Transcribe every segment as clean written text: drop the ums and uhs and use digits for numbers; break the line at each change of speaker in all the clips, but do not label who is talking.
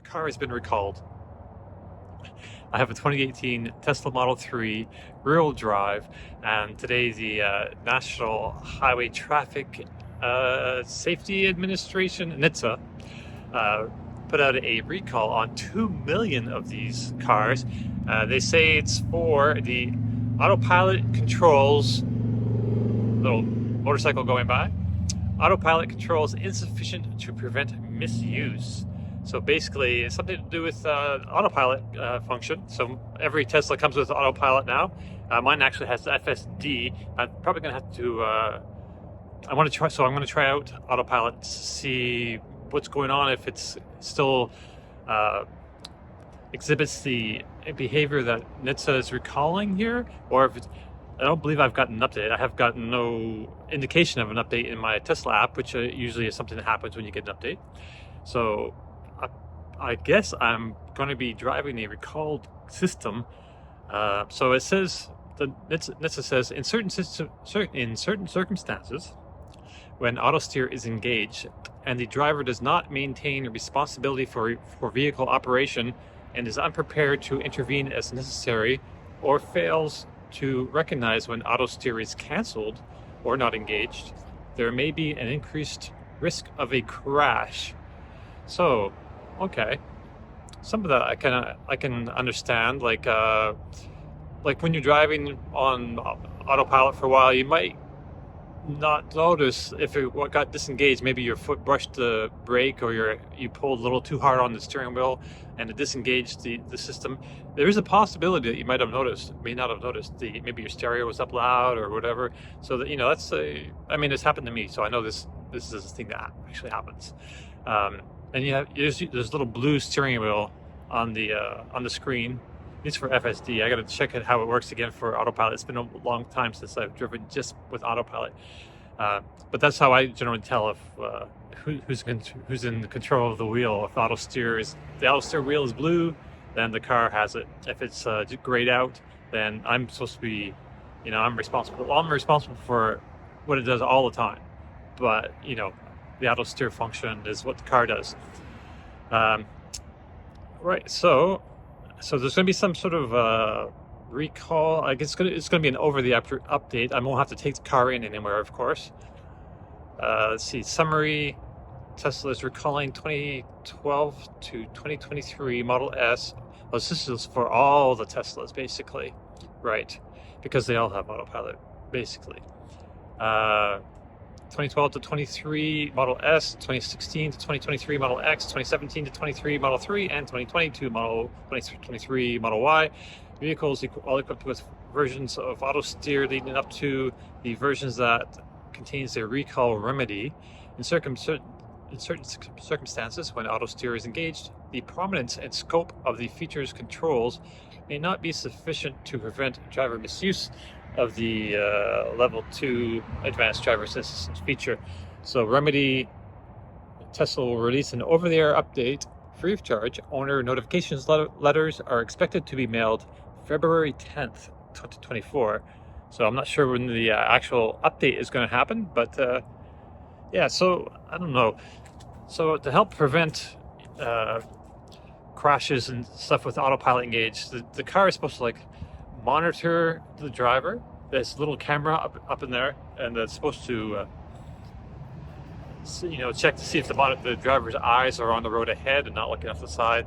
car has been recalled. I have a 2018 Tesla Model 3 rear-wheel drive, and today the National Highway Traffic Safety Administration, NHTSA, put out a recall on 2 million of these cars. They say it's for the autopilot controls, little motorcycle going by. Autopilot controls insufficient to prevent misuse. So basically, it's something to do with autopilot function. So every Tesla comes with autopilot now. Mine actually has FSD. I'm probably going to have to. I'm going to try out autopilot to see what's going on, if it's still exhibits the behavior that NHTSA is recalling here, or if it's. I don't believe I've gotten an update. I have gotten no indication of an update in my Tesla app, which usually is something that happens when you get an update. So I guess I'm going to be driving a recalled system. So it says, NHTSA says, in certain circumstances, when Autosteer is engaged and the driver does not maintain responsibility for vehicle operation and is unprepared to intervene as necessary, or fails to recognize when Autosteer is canceled or not engaged, there may be an increased risk of a crash. So, okay, some of that I can understand. Like when you're driving on autopilot for a while, you might not notice if it got disengaged. Maybe your foot brushed the brake, or you pulled a little too hard on the steering wheel and it disengaged the system. There is a possibility that you may not have noticed. Maybe your stereo was up loud or whatever. So that, that's it's happened to me, so I know this is a thing that actually happens. And there's little blue steering wheel on the screen. It's for FSD. I got to check how it works again for autopilot. It's been a long time since I've driven just with autopilot. But that's how I generally tell if who's in control of the wheel. If the Autosteer wheel is blue, then the car has it. If it's grayed out, then I'm supposed to be, I'm responsible. Well, I'm responsible for what it does all the time. But the Autosteer function is what the car does. Right. So there's going to be some sort of recall. I guess it's going to be an over-the-air update. I won't have to take the car in anywhere, of course. Let's see. Summary. Tesla is recalling 2012 to 2023 Model S. Well, this is for all the Teslas, basically. Right. Because they all have autopilot, basically. 2012 to 23 Model S, 2016 to 2023 Model X, 2017 to 23 Model 3, and 2022 Model 2023 Model Y. Vehicles all equipped with versions of Autosteer leading up to the versions that contains a recall remedy. In certain circumstances, when Autosteer is engaged, the prominence and scope of the feature's controls may not be sufficient to prevent driver misuse of the Level 2 Advanced Driver Assistance feature. So remedy, Tesla will release an over-the-air update free of charge. Owner notifications letters are expected to be mailed February 10th, 2024. So I'm not sure when the actual update is going to happen, but yeah, so I don't know. So to help prevent crashes and stuff with autopilot engaged, the car is supposed to monitor the driver. There's a little camera up in there, and it's supposed to check to see if the driver's eyes are on the road ahead and not looking off the side.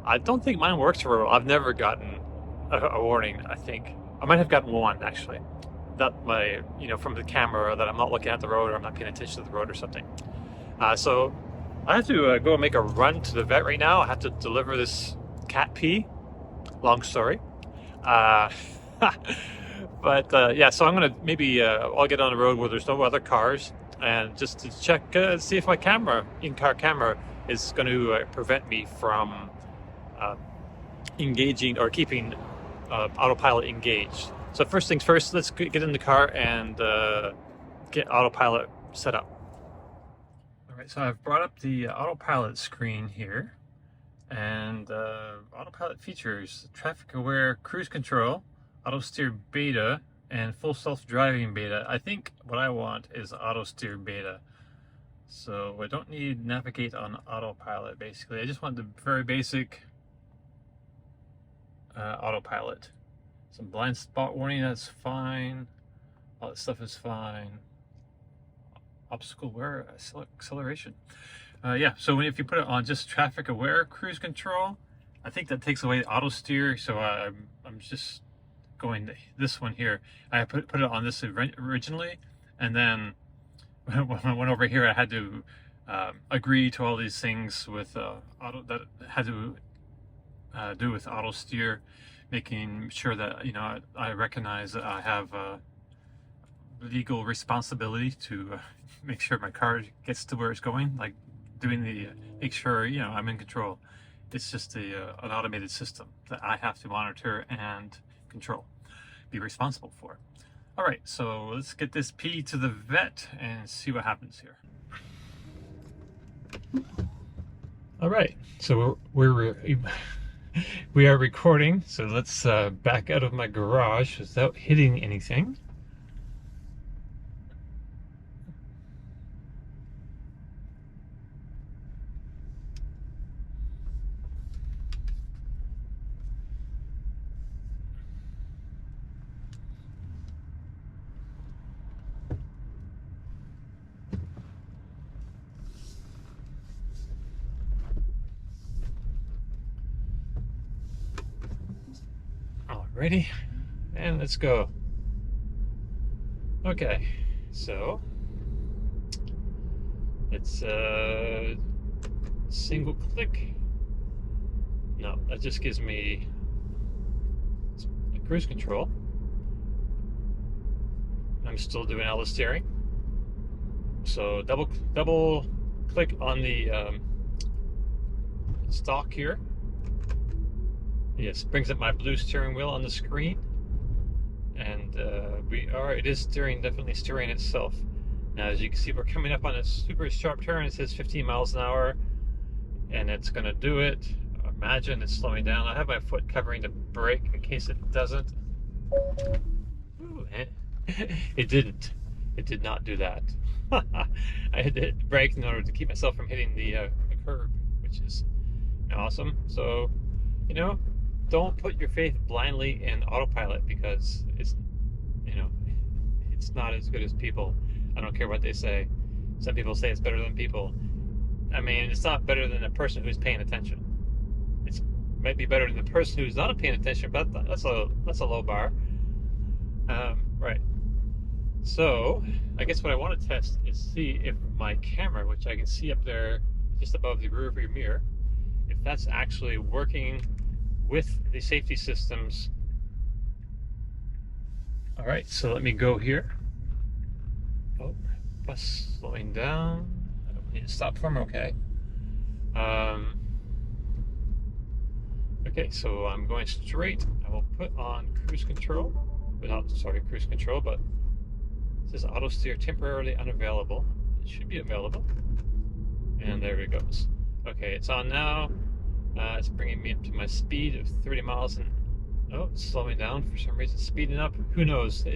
I don't think mine works very well. I've never gotten a warning. I think I might have gotten one, actually, that from the camera, that I'm not looking at the road, or I'm not paying attention to the road or something. So I have to go and make a run to the vet right now. I have to deliver this cat pee. Long story. But yeah, so I'm gonna maybe I'll get on the road where there's no other cars, and just to check, see if my in-car camera is going to prevent me from engaging or keeping autopilot engaged. So first things first, let's get in the car and get autopilot set up. All right, so I've brought up the autopilot screen here, and autopilot features: traffic aware cruise control, Autosteer Beta, and full self-driving Beta. I think what I want is Autosteer Beta. So I don't need navigate on autopilot, basically. I just want the very basic autopilot. Some blind spot warning, that's fine. All that stuff is fine. Obstacle aware acceleration. Yeah, so if you put it on just traffic aware cruise control, I think that takes away auto steer. So I'm just going to this one here. I put it on this originally, and then when I went over here, I had to agree to all these things with that had to do with auto steer, making sure that I recognize that I have legal responsibility to make sure my car gets to where it's going, like doing the make sure I'm in control. It's just an automated system that I have to monitor and control, be responsible for. All right, so let's get this P to the vet and see what happens here. All right, so we are recording, so let's back out of my garage without hitting anything. Alrighty, and let's go. Okay, so it's single click. No, that just gives me cruise control. I'm still doing all the steering. So double click on the stalk here. Yes, brings up my blue steering wheel on the screen, and it is definitely steering itself. Now, as you can see, we're coming up on a super sharp turn. It says 15 miles an hour, and it's going to do it. Imagine it's slowing down. I have my foot covering the brake in case it doesn't. Ooh, it didn't. It did not do that. I had to hit the brake in order to keep myself from hitting the curb, which is awesome. So, don't put your faith blindly in autopilot, because it's not as good as people. I don't care what they say. Some people say it's better than people. I mean, it's not better than a person who's paying attention. It might be better than the person who's not paying attention, but that's a low bar. Right. So I guess what I want to test is see if my camera, which I can see up there just above the rear view mirror, if that's actually working with the safety systems. All right, so let me go here. Oh, bus slowing down. I don't need to stop for them. Okay. Okay, so I'm going straight. I will put on cruise control. Cruise control, but it says auto steer temporarily unavailable. It should be available. And there it goes. Okay, it's on now. It's bringing me up to my speed of 30 miles and it's slowing down for some reason, speeding up. Who knows?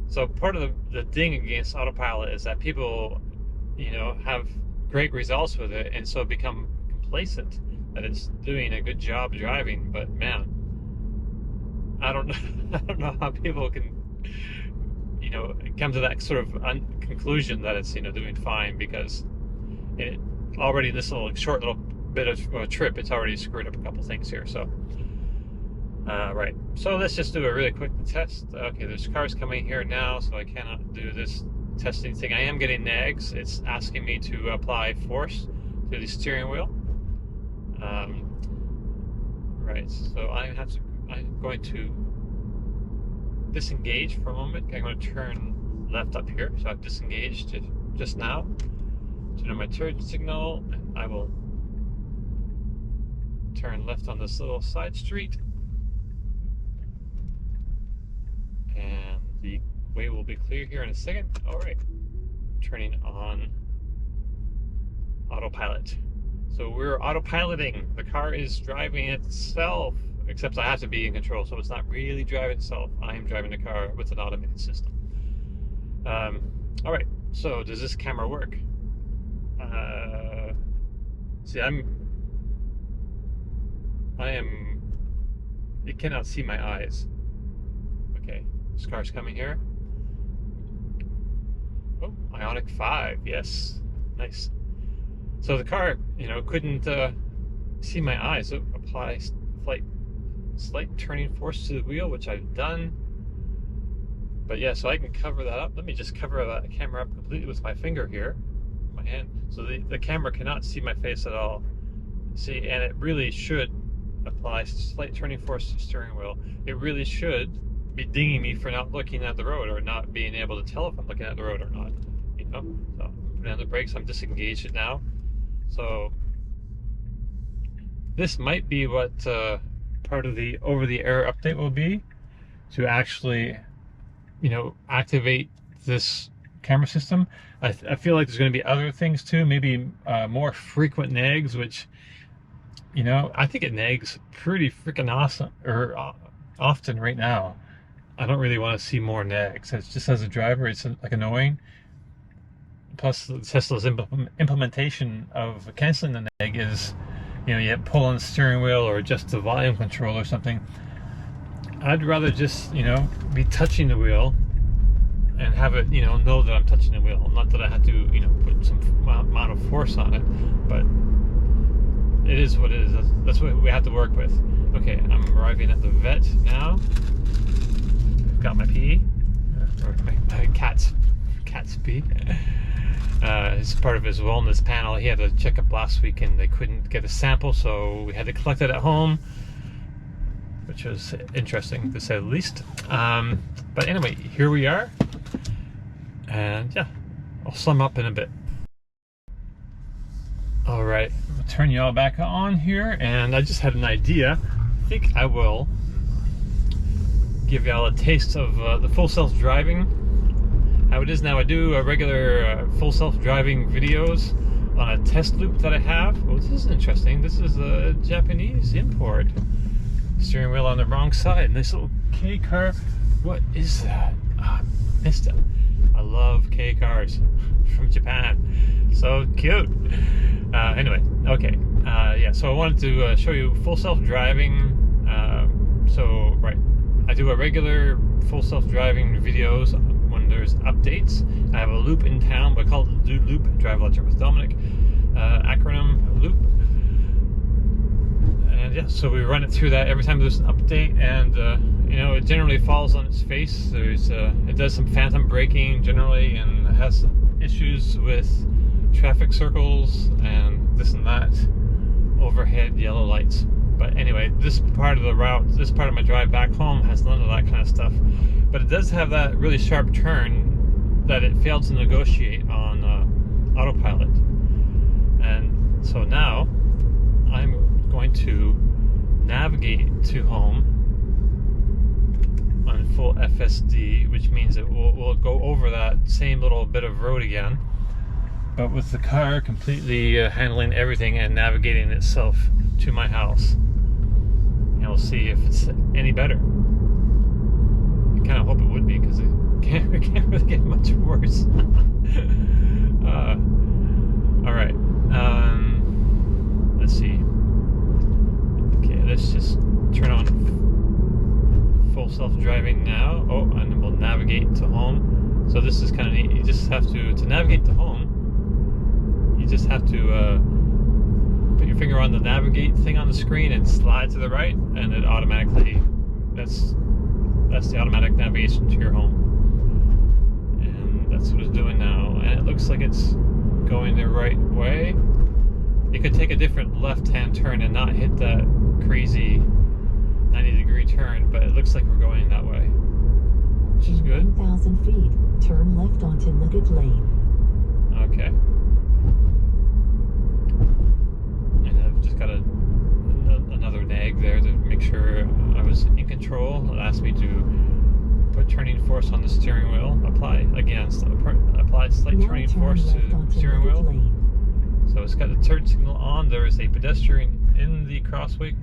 So part of the ding against autopilot is that people, have great results with it, and so become complacent that it's doing a good job driving. But man, I don't know how people can, come to that sort of conclusion that it's doing fine, because already this short little bit of a trip, it's already screwed up a couple things here. So right, so let's just do a really quick test. Okay, there's cars coming here now, so I cannot do this testing thing. I am getting nags. It's asking me to apply force to the steering wheel. Right, so I'm going to disengage for a moment. I'm going to turn left up here. So I've disengaged just now. Turn on my turn signal, and I will turn left on this little side street, and the way will be clear here in a second. All right, turning on autopilot. So we're autopiloting. The car is driving itself, except I have to be in control, so it's not really driving itself. I am driving the car with an automated system. All right, So does this camera work? See, it cannot see my eyes. Okay, this car's coming here. Oh, Ionic 5, yes, nice. So the car, couldn't see my eyes. So apply slight turning force to the wheel, which I've done. But yeah, so I can cover that up. Let me just cover that camera up completely with my finger here, my hand. So the camera cannot see my face at all. See, and it really should apply slight turning force to the steering wheel. It really should be dinging me for not looking at the road or not being able to tell if I'm looking at the road or not. So putting on the brakes, I'm disengaged it now. So this might be what part of the over-the-air update will be, to actually, activate this camera system. I feel like there's going to be other things too, maybe more frequent nags, which, I think it nags pretty freaking awesome, or often right now. I don't really want to see more nags. It's just, as a driver, it's like annoying. Plus, Tesla's implementation of canceling the nag is, you pull on the steering wheel or adjust the volume control or something. I'd rather just, be touching the wheel and have it, know that I'm touching the wheel. Not that I have to, put some amount of force on it, but it is what it is. That's what we have to work with. Okay, I'm arriving at the vet now. Got my pee, or my cat's pee. It's part of his wellness panel. He had a checkup last week and they couldn't get a sample, so we had to collect it at home, which was interesting to say the least. But anyway, here we are, and yeah, I'll sum up in a bit. All right, I'll turn you all back on here, and I just had an idea. I think I will give y'all a taste of the full self-driving. How it is now. I do a regular full self-driving videos on a test loop that I have. Oh, this is interesting. This is a Japanese import. Steering wheel on the wrong side. Nice little K car. What is that? Missed it. I love K cars from Japan. So cute. Anyway, okay. Yeah, so I wanted to show you full self-driving. Right, I do a regular full self-driving videos when there's updates. I have a loop in town, but I call it the Loop Drive Lecture with Dominic. Acronym Loop. And yeah, so we run it through that every time there's an update, and it generally falls on its face. It does some phantom braking generally, and it has issues with traffic circles and this and that, overhead yellow lights. But anyway, this part of the route, this part of my drive back home has none of that kind of stuff. But it does have that really sharp turn that it failed to negotiate on Autopilot. And so now I'm going to navigate to home on full FSD, which means it will go over that same little bit of road again, but with the car completely handling everything and navigating itself to my house. And we'll see if it's any better. I kind of hope it would be, because it can't really get much worse. All right. Let's see. Okay, let's just turn on full self-driving now. Oh, and then we'll navigate to home. So this is kind of neat. You just have to navigate to home, you just have to put your finger on the navigate thing on the screen and slide to the right, and it automatically, that's the automatic navigation to your home. And that's what it's doing now. And it looks like it's going the right way. You could take a different left-hand turn and not hit that crazy 90-degree turn, but it looks like we're going that way, which is good.
1,000 feet, turn left onto Nugget Lane.
Okay. And I've just got another nag there to make sure I was in control. It asked me to put turning force on the steering wheel. Apply slight turning force to the steering wheel. So it's got the turn signal on. There is a pedestrian in the crosswalk.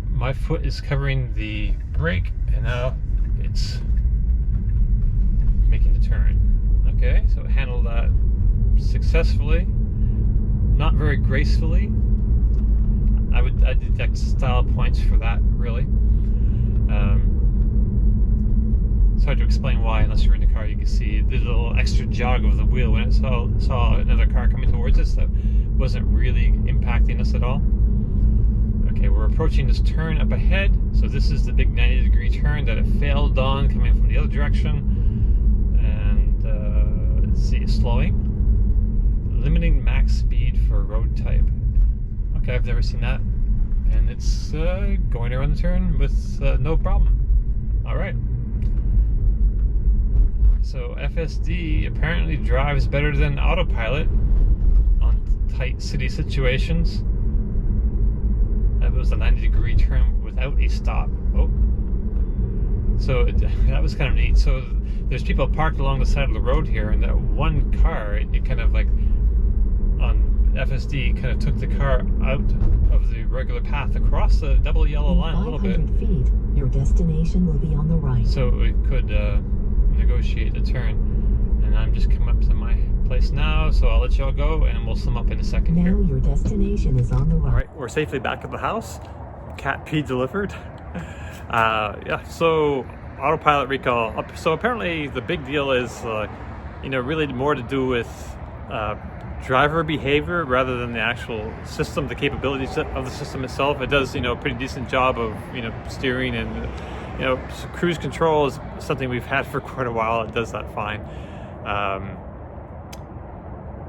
My foot is covering the brake, and now it's making the turn. Okay, so it handled that successfully, not very gracefully. I detect style points for that, really. It's hard to explain why unless you're in the car. You can see the little extra jog of the wheel when it saw another car coming towards us that wasn't really impacting us at all. Okay, we're approaching this turn up ahead. So this is the big 90-degree turn that it failed on coming from the other direction. And let's see, slowing. Limiting max speed for road type. Okay, I've never seen that. And it's going around the turn with no problem. All right. So FSD apparently drives better than Autopilot on tight city situations. That was a 90-degree turn without a stop. Oh. So that was kind of neat. So there's people parked along the side of the road here, and that one car, it kind of like on FSD kind of took the car out of the regular path across the double yellow line a little bit.
500 feet, your destination will be on the right.
So it could negotiate a turn. And I'm just coming up to my place now, so I'll let y'all go and we'll sum up in a second
Now
here.
your destination is on the right.
All right, we're safely back at the house. Cat pee delivered. Yeah, so Autopilot recall. So apparently the big deal is, really more to do with driver behavior rather than the actual system, the capabilities of the system itself. It does, a pretty decent job of, steering and, cruise control is something we've had for quite a while. It does that fine.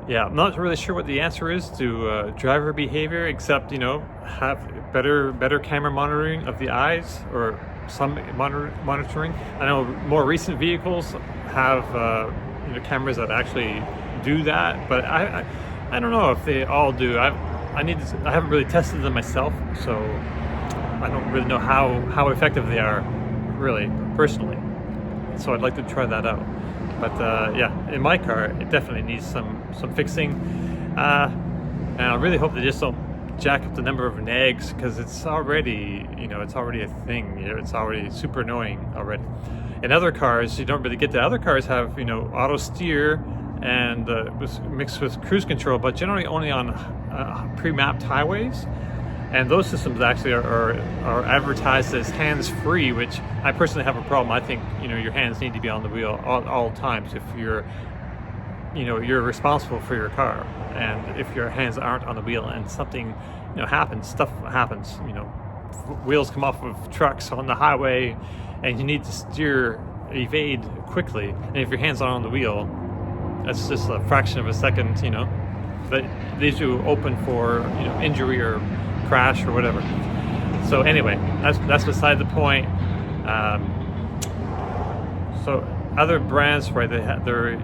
Yeah, I'm not really sure what the answer is to driver behavior, except, have better camera monitoring of the eyes, or some monitoring. I know more recent vehicles have cameras that actually do that, but I don't know if they all do. I haven't really tested them myself, so I don't really know how effective they are, really, personally. So I'd like to try that out. But yeah, in my car, it definitely needs some fixing. And I really hope they just don't jack up the number of nags, because it's already, it's already a thing. It's already super annoying already. In other cars, you don't really get that. Other cars have, Autosteer and mixed with cruise control, but generally only on pre-mapped highways. And those systems actually are advertised as hands-free, which I personally have a problem. I think, your hands need to be on the wheel all times if you're responsible for your car. And if your hands aren't on the wheel and something, happens, stuff happens, wheels come off of trucks on the highway and you need to evade quickly. And if your hands aren't on the wheel, that's just a fraction of a second, that leaves you open for, injury or crash or whatever. So anyway, that's beside the point. So other brands, right? They're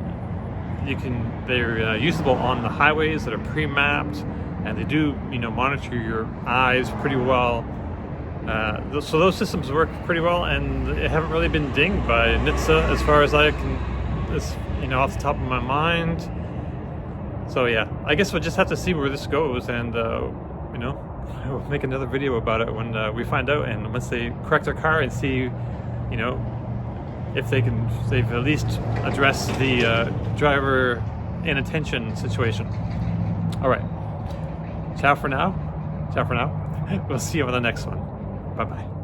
usable on the highways that are pre-mapped, and they do monitor your eyes pretty well. So those systems work pretty well, and they haven't really been dinged by NHTSA as far as I can, off the top of my mind. So yeah, I guess we'll just have to see where this goes, and we'll make another video about it when we find out, and once they correct their car and see, if they've at least addressed the driver inattention situation. All right, ciao for now. We'll see you on the next one. Bye-bye.